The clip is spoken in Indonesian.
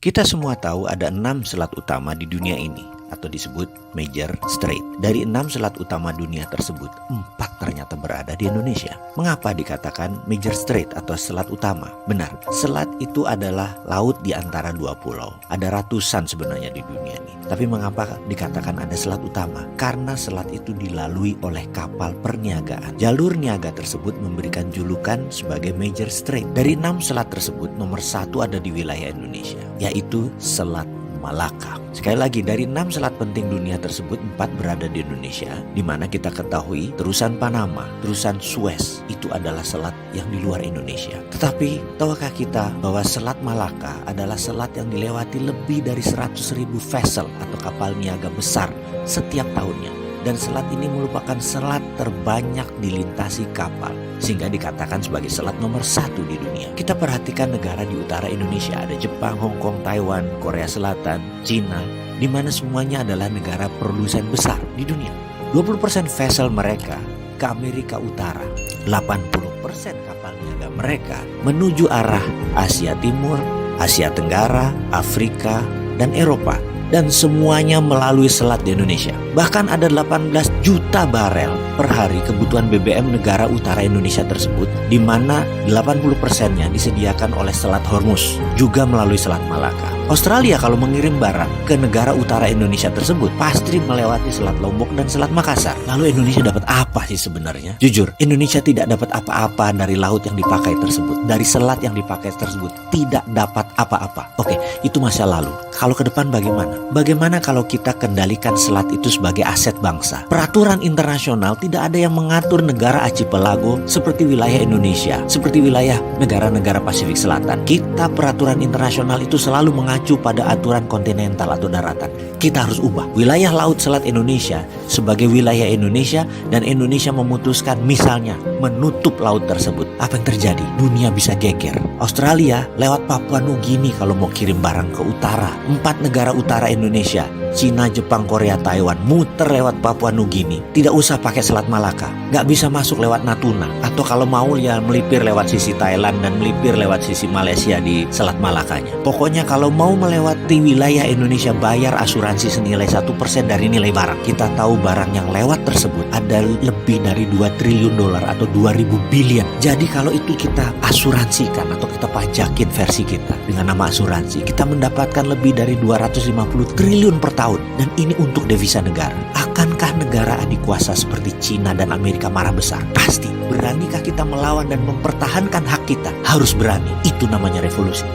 Kita semua tahu ada 6 selat utama di dunia ini, atau disebut Major Strait. Dari 6 selat utama dunia tersebut, 4 ternyata berada di Indonesia. Mengapa dikatakan Major Strait atau selat utama? Benar, selat itu adalah laut di antara 2 pulau. Ada ratusan sebenarnya di dunia ini. Tapi mengapa dikatakan ada selat utama? Karena selat itu dilalui oleh kapal perniagaan. Jalur niaga tersebut memberikan julukan sebagai Major Strait. Dari 6 selat tersebut, nomor 1 ada di wilayah Indonesia, yaitu Selat Malaka. Sekali lagi, dari 6 selat penting dunia tersebut, 4 berada di Indonesia, di mana kita ketahui terusan Panama, terusan Suez itu adalah selat yang di luar Indonesia. Tetapi tahukah kita bahwa Selat Malaka adalah selat yang dilewati lebih dari 100.000 vessel atau kapal niaga besar setiap tahunnya. Dan selat ini merupakan selat terbanyak dilintasi kapal, sehingga dikatakan sebagai selat nomor 1 di dunia. Kita perhatikan negara di utara Indonesia, ada Jepang, Hong Kong, Taiwan, Korea Selatan, Cina, di mana semuanya adalah negara produsen besar di dunia. 20% vessel mereka ke Amerika Utara, 80% kapal niaga mereka menuju arah Asia Timur, Asia Tenggara, Afrika, dan Eropa. Dan semuanya melalui selat di Indonesia. Bahkan ada 18 juta barel per hari kebutuhan BBM negara utara Indonesia tersebut, di mana 80%-nya disediakan oleh Selat Hormuz, juga melalui Selat Malaka. Australia kalau mengirim barang ke negara utara Indonesia tersebut, pasti melewati Selat Lombok dan Selat Makassar. Lalu Indonesia dapat apa sih sebenarnya? Jujur, Indonesia tidak dapat apa-apa dari laut yang dipakai tersebut, dari selat yang dipakai tersebut, tidak dapat apa-apa. Oke, itu masa lalu. Kalau ke depan bagaimana? Bagaimana kalau kita kendalikan selat itu sebagai aset bangsa? Peraturan internasional tidak ada yang mengatur negara archipelago seperti wilayah Indonesia, seperti wilayah negara-negara Pasifik Selatan. Kita peraturan internasional itu selalu mengacu pada aturan kontinental atau daratan. Kita harus ubah wilayah laut selat Indonesia sebagai wilayah Indonesia, dan Indonesia memutuskan misalnya menutup laut tersebut. Apa yang terjadi? Dunia bisa geger. Australia lewat Papua Nugini kalau mau kirim barang ke utara. 4 negara utara Indonesia, Cina, Jepang, Korea, Taiwan, muter lewat Papua Nugini. Tidak usah pakai Selat Malaka. Nggak bisa masuk lewat Natuna. Atau kalau mau ya melipir lewat sisi Thailand dan melipir lewat sisi Malaysia di Selat Malakanya. Pokoknya kalau mau melewati wilayah Indonesia, bayar asuransi senilai 1% dari nilai barang. Kita tahu barang yang lewat tersebut ada lebih dari 2 triliun dolar atau 2.000 billion. Jadi kalau itu kita asuransikan atau kita pajakin versi kita dengan nama asuransi, kita mendapatkan lebih dari 250 triliun per tahun. Dan ini untuk devisa negara. Akankah negara adik kuasa seperti Cina dan Amerika marah besar? Pasti. Beranikah kita melawan dan mempertahankan hak kita? Harus berani. Itu namanya revolusi.